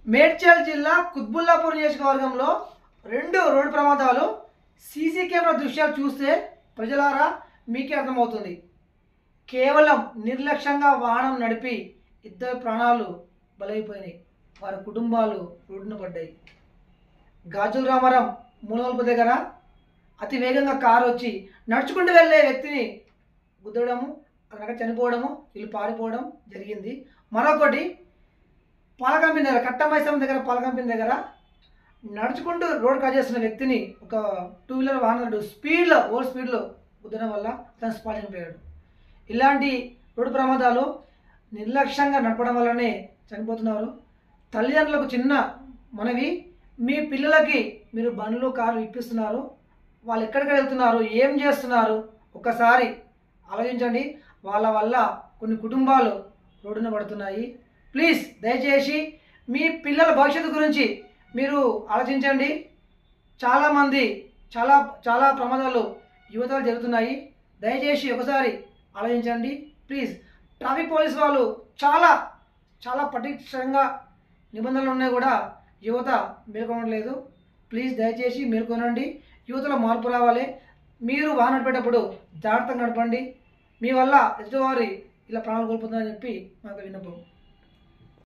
మేడ్చల్ జిల్లా కుత్బుల్లాపూర్ నియోజకవర్గంలో 2 రోడ్డు ప్రమాదాలు సీసీ కెమెరా దృశ్యాలు చూస్తే ప్రజలారా మీకే అర్థమవుతుంది. కేవలం నిర్లక్ష్యంగా వాహనం నడిపి 2 ప్రాణాలు బలైపోయినాయి. వారి కుటుంబాలు రోడ్డున పడ్డాయి. గాజుల రామారం మూలవల్పు దగ్గర అతి వేగంగా కారు వచ్చి నడుచుకుంటూ వెళ్ళే వ్యక్తిని గుద్దడము, అతను చనిపోవడము, వీళ్ళు పారిపోవడం జరిగింది. మరొకటి పాలకంపెనీ దగ్గర కట్టమైసం దగ్గర పాలకంపెనీ దగ్గర నడుచుకుంటూ రోడ్ క్రాస్ చేస్తున్న వ్యక్తిని ఒక 2 వీలర్ వాహనం ఓవర్ స్పీడ్లో గుద్దడం వల్ల అతను స్పాట్ చనిపోయాడు. ఇలాంటి రోడ్డు ప్రమాదాలు నిర్లక్ష్యంగా నడపడం వల్లనే చనిపోతున్నారు. తల్లిదండ్రులకు చిన్న మనవి, మీ పిల్లలకి మీరు బండ్లు కార్లు ఇప్పిస్తున్నారు, వాళ్ళు ఎక్కడికి వెళ్తున్నారు, ఏం చేస్తున్నారు ఒకసారి ఆలోచించండి. వాళ్ళ వల్ల కొన్ని కుటుంబాలు రోడ్డున పడుతున్నాయి. ప్లీజ్ దయచేసి మీ పిల్లల భవిష్యత్తు గురించి మీరు ఆలోచించండి. చాలామంది చాలా ప్రమాదాలు యువతలు జరుగుతున్నాయి. దయచేసి ఒకసారి ఆలోచించండి ప్లీజ్. ట్రాఫిక్ పోలీస్ వాళ్ళు చాలా పటిష్టంగా నిబంధనలు ఉన్నాయి కూడా యువత మేల్కొనలేదు. ప్లీజ్ దయచేసి మేల్కొనండి. యువతలో మార్పు రావాలి. మీరు వాహనం నడిపేటప్పుడు జాగ్రత్తగా నడపండి. మీ వల్ల ఎదుటివారి ఇలా ప్రాణాలు కోల్పోతుందని చెప్పి మాకు విన్నపం.